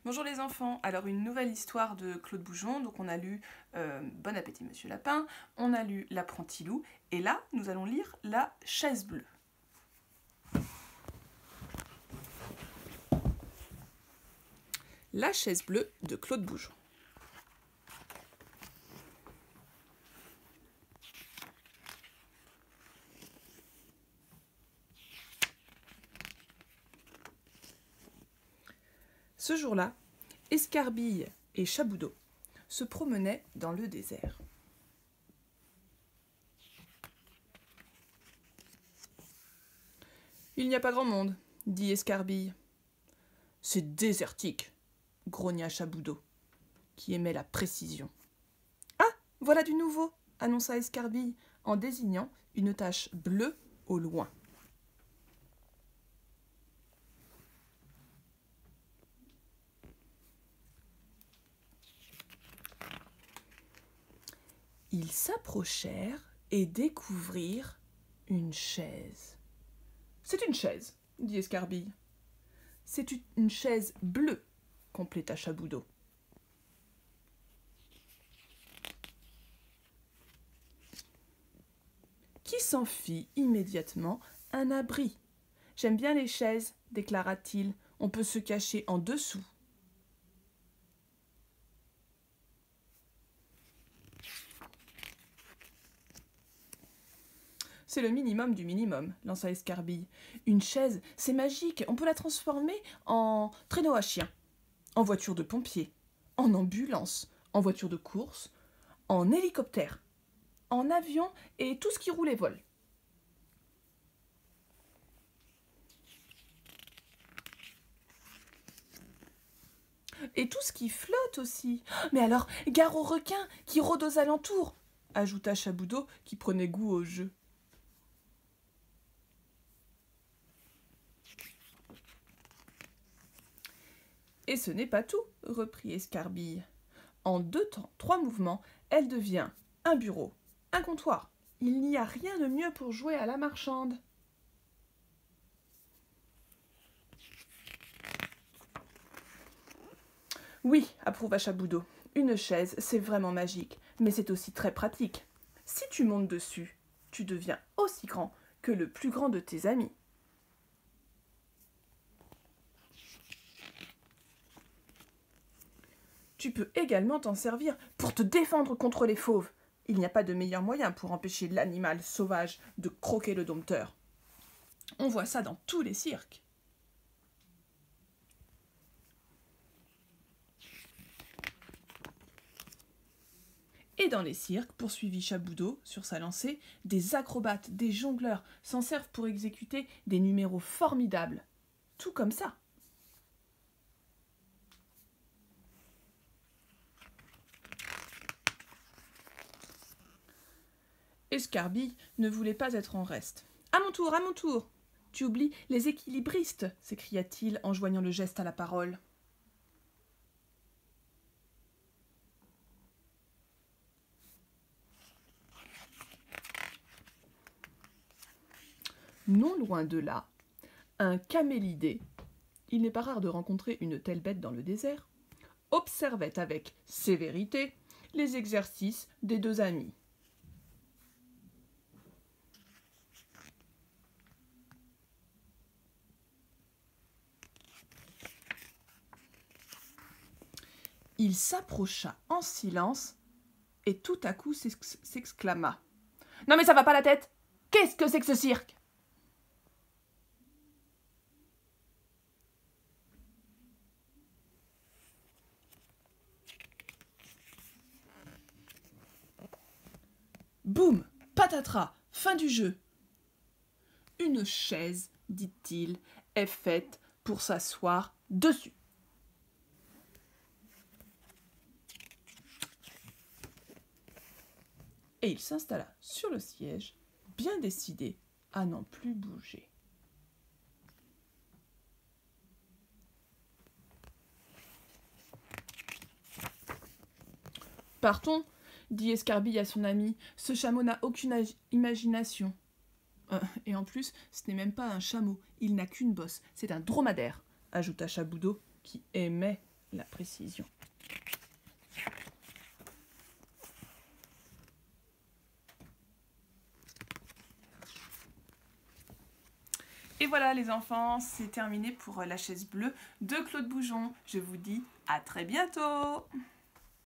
Bonjour les enfants, alors une nouvelle histoire de Claude Boujon, donc on a lu Bon appétit Monsieur Lapin, on a lu L'apprenti loup, et là nous allons lire La chaise bleue. La chaise bleue de Claude Boujon. Ce jour-là, Escarbille et Chaboudot se promenaient dans le désert. Il n'y a pas grand monde, dit Escarbille. C'est désertique, grogna Chaboudot, qui aimait la précision. Ah, voilà du nouveau, annonça Escarbille en désignant une tache bleue au loin. Ils s'approchèrent et découvrirent une chaise. « C'est une chaise, » dit Escarbille. « C'est une chaise bleue, » compléta Chaboudot. Qui s'en fit immédiatement un abri. « J'aime bien les chaises, » déclara-t-il. « On peut se cacher en dessous. » C'est le minimum du minimum, lança Escarbille. Une chaise, c'est magique, on peut la transformer en traîneau à chien, en voiture de pompier, en ambulance, en voiture de course, en hélicoptère, en avion et tout ce qui roule et vole. Et tout ce qui flotte aussi. Mais alors, gare aux requins qui rôdent aux alentours, ajouta Chaboudot qui prenait goût au jeu. Et ce n'est pas tout, reprit Escarbille. En 2 temps, 3 mouvements, elle devient un bureau, un comptoir. Il n'y a rien de mieux pour jouer à la marchande. Oui, approuva Chaboudot. Une chaise, c'est vraiment magique, mais c'est aussi très pratique. Si tu montes dessus, tu deviens aussi grand que le plus grand de tes amis. Tu peux également t'en servir pour te défendre contre les fauves. Il n'y a pas de meilleur moyen pour empêcher l'animal sauvage de croquer le dompteur. On voit ça dans tous les cirques. Et dans les cirques, poursuivit Chaboudot sur sa lancée, des acrobates, des jongleurs s'en servent pour exécuter des numéros formidables. Tout comme ça. Escarbille ne voulait pas être en reste. « À mon tour, à mon tour !»« Tu oublies les équilibristes !» s'écria-t-il en joignant le geste à la parole. Non loin de là, un camélidé, il n'est pas rare de rencontrer une telle bête dans le désert, observait avec sévérité les exercices des 2 amis. Il s'approcha en silence et tout à coup s'exclama. « Non mais ça va pas la tête! Qu'est-ce que c'est que ce cirque ?» Boum, patatras, fin du jeu. Une chaise, dit-il, est faite pour s'asseoir dessus. Et il s'installa sur le siège, bien décidé à n'en plus bouger. Partons, dit Escarbille à son ami, ce chameau n'a aucune imagination. Et en plus, ce n'est même pas un chameau, il n'a qu'une bosse, c'est un dromadaire, ajouta Chaboudot, qui aimait la précision. Et voilà les enfants, c'est terminé pour la chaise bleue de Claude Boujon. Je vous dis à très bientôt!